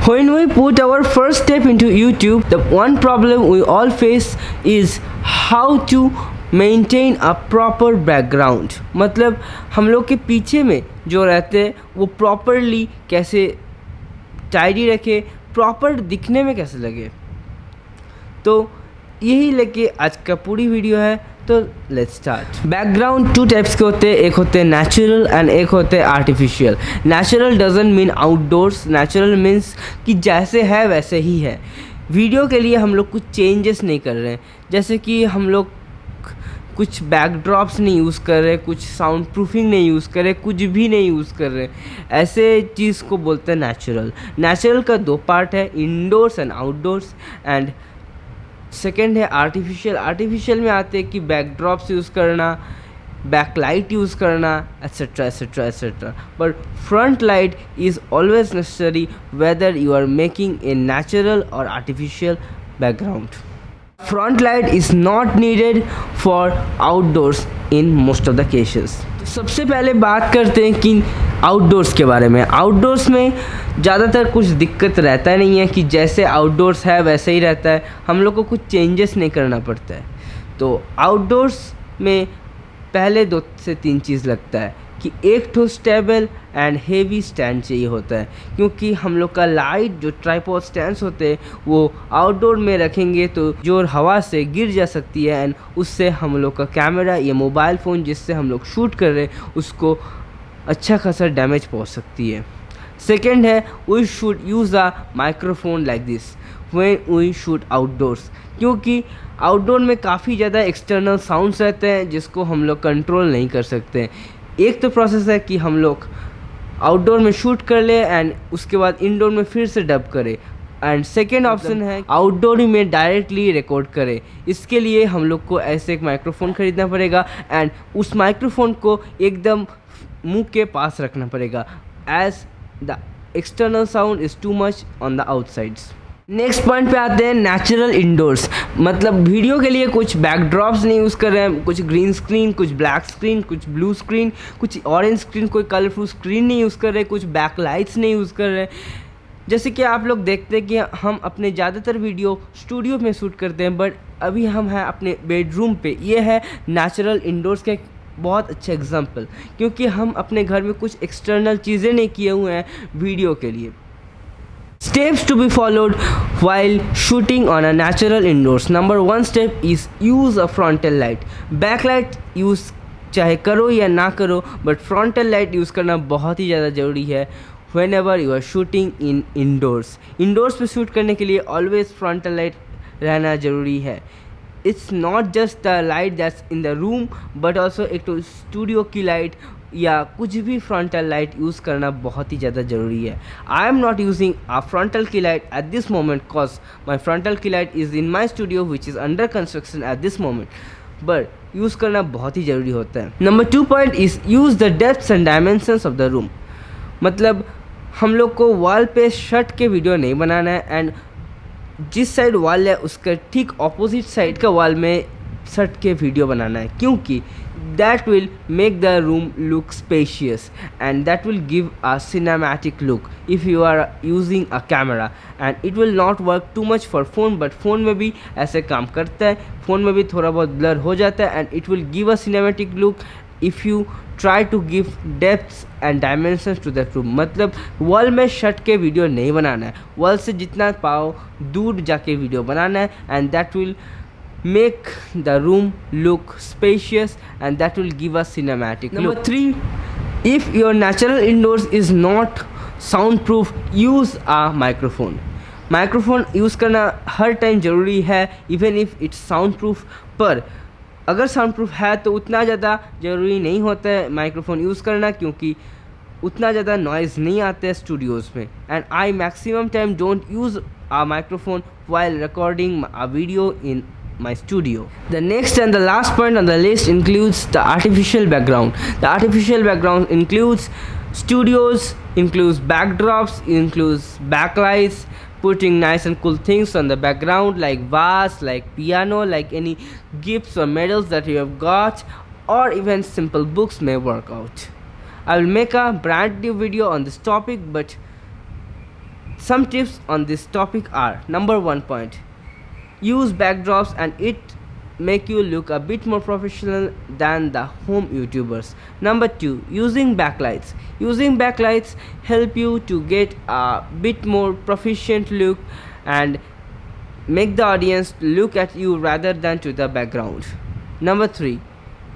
When we put our first step into YouTube, the one problem we all face is how to maintain a proper background. मतलब हम लोग के पीछे में जो रहते हैं वो प्रॉपरली कैसे टाइडी रखे, प्रॉपर दिखने में कैसे लगे. तो यही लेके आज का पूरी वीडियो है. तो let's start. Background two types के होते हैं, एक होते हैं नेचुरल एंड एक होते हैं artificial. Natural doesn't mean outdoors. Natural means कि जैसे है वैसे ही है. वीडियो के लिए हम लोग कुछ चेंजेस नहीं कर रहे हैं, जैसे कि हम लोग कुछ बैकड्रॉप्स नहीं यूज़ कर रहे, कुछ साउंड प्रूफिंग नहीं यूज़ कर रहे, कुछ भी नहीं यूज़ कर रहे. ऐसे चीज़ को बोलते हैं नेचुरल. नेचुरल का दो पार्ट है, indoors and outdoors. And second है आर्टिफिशियल. आर्टिफिशियल में आते हैं कि बैकड्रॉप्स यूज़ करना, बैकलाइट यूज़ करना, etcetera etcetera etcetera. But front light is always necessary whether you are making a natural और artificial background. Front light is not needed for outdoors in most of the cases. सबसे पहले बात करते हैं कि outdoors के बारे में. आउटडोर्स में ज़्यादातर कुछ दिक्कत रहता नहीं है कि जैसे आउटडोर्स है वैसे ही रहता है, हम लोग को कुछ चेंजेस नहीं करना पड़ता है. तो आउटडोर्स में पहले 2 से 3 चीज़ लगता है कि एक ठो स्टेबल एंड हेवी स्टैंड चाहिए होता है, क्योंकि हम लोग का लाइट जो ट्राइपॉड स्टैंड्स होते हैं वो आउटडोर में रखेंगे तो जो हवा से गिर जा सकती है एंड उससे हम लोग का कैमरा या मोबाइल फ़ोन जिससे हम लोग शूट कर रहे हैं उसको अच्छा खासा डैमेज पहुंच सकती है. सेकेंड है we should use a microphone like this when we shoot outdoors, क्योंकि आउटडोर में काफ़ी ज़्यादा एक्सटर्नल साउंड्स रहते हैं जिसको हम लोग कंट्रोल नहीं कर सकते हैं. एक तो प्रोसेस है कि हम लोग आउटडोर में शूट कर ले एंड उसके बाद इंडोर में फिर से डब करें. एंड सेकेंड ऑप्शन है आउटडोर में डायरेक्टली रिकॉर्ड करें. इसके लिए हम लोग को ऐसे एक माइक्रोफोन ख़रीदना पड़ेगा एंड उस माइक्रोफोन को एकदम मुंह के पास रखना पड़ेगा as the external sound is too much on the outsides. Next point पे आते हैं नेचुरल इंडोर्स. मतलब वीडियो के लिए कुछ बैकड्रॉप्स नहीं यूज़ कर रहे हैं, कुछ ग्रीन स्क्रीन, कुछ ब्लैक स्क्रीन, कुछ ब्लू स्क्रीन, कुछ ऑरेंज स्क्रीन, कोई कलरफुल स्क्रीन नहीं यूज़ कर रहे, कुछ बैकलाइट्स नहीं यूज़ कर रहे. जैसे कि आप लोग देखते हैं कि हम अपने ज़्यादातर वीडियो स्टूडियो में शूट करते हैं, बट अभी हम हैं अपने बेडरूम पे. ये है नेचुरल इंडोर्स का एक बहुत अच्छा एग्जाम्पल, क्योंकि हम अपने घर में कुछ एक्सटर्नल चीज़ें नहीं किए हुए हैं वीडियो के लिए. Steps to be followed while shooting on a natural indoors. Number 1 step is use a frontal light. Backlight use चाहे करो या ना करो, बट frontal light यूज़ करना बहुत ही ज़्यादा ज़रूरी है whenever you are shooting in indoors. Indoors पे शूट करने के लिए always frontal light रहना ज़रूरी है. It's not just the light that's in the room, but also एक तो स्टूडियो की लाइट या कुछ भी फ्रंटल लाइट यूज़ करना बहुत ही ज़्यादा ज़रूरी है. I am not using a frontal की light at this moment cause my frontal की light is in my studio which is under construction at this moment, but use करना बहुत ही ज़रूरी होता है. Number 2 point is use the depths and dimensions of the room. मतलब हम लोग को वॉल पे शट के वीडियो नहीं बनाना है एंड जिस साइड वॉल है उसका ठीक ऑपोजिट साइड का वॉल में सट के वीडियो बनाना है, क्योंकि that will make the room look spacious and that will give a cinematic look if you are using a camera. And it will not work too much for phone, but phone में भी ऐसे काम करता है, phone में भी थोड़ा बहुत blur हो जाता है and it will give a cinematic look if you try to give depths and dimensions to that room. मतलब वॉल में शट के वीडियो नहीं बनाना है, वॉल से जितना पाओ दूर जाके वीडियो बनाना है and that will make the room look spacious and that will give us cinematic look. Number 3, if your natural indoors is not soundproof, use a microphone. Microphone use करना हर time ज़रूरी है even if it's soundproof, पर अगर soundproof है तो उतना ज़्यादा ज़रूरी नहीं होता है माइक्रोफोन यूज़ करना, क्योंकि उतना ज़्यादा नॉइज़ नहीं आता है स्टूडियोज़ में. And I maximum time don't use a microphone while recording a video in my studio. The next and the last point on the list includes the artificial background. The artificial background includes studios, includes backdrops, includes backlights, putting nice and cool things on the background like vase, like piano, like any gifts or medals that you have got, or even simple books may work out. I will make a brand new video on this topic, but Some tips on this topic are: number 1 point, use backdrops and it make you look a bit more professional than the home YouTubers. Number 2, using backlights. Using backlights help you to get a bit more proficient look and make the audience look at you rather than to the background. Number 3,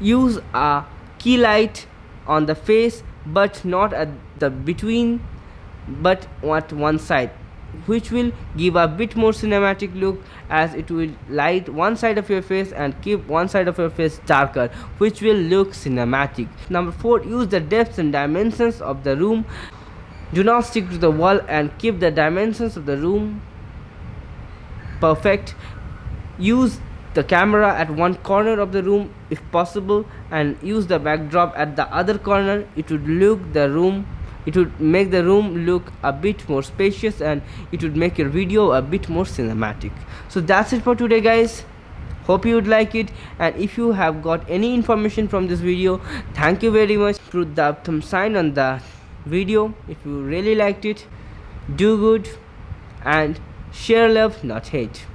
use a key light on the face but not at the between but at one side, which will give a bit more cinematic look, as it will light one side of your face and keep one side of your face darker, which will look cinematic. Number 4, use the depths and dimensions of the room. Do not stick to the wall and keep the dimensions of the room perfect. Use the camera at one corner of the room if possible and use the backdrop at the other corner. It would make the room look a bit more spacious and it would make your video a bit more cinematic. So that's it for today, guys. Hope you would like it, and if you have got any information from this video, thank you very much. Put the thumb sign on the video if you really liked it. Do good and share love, not hate.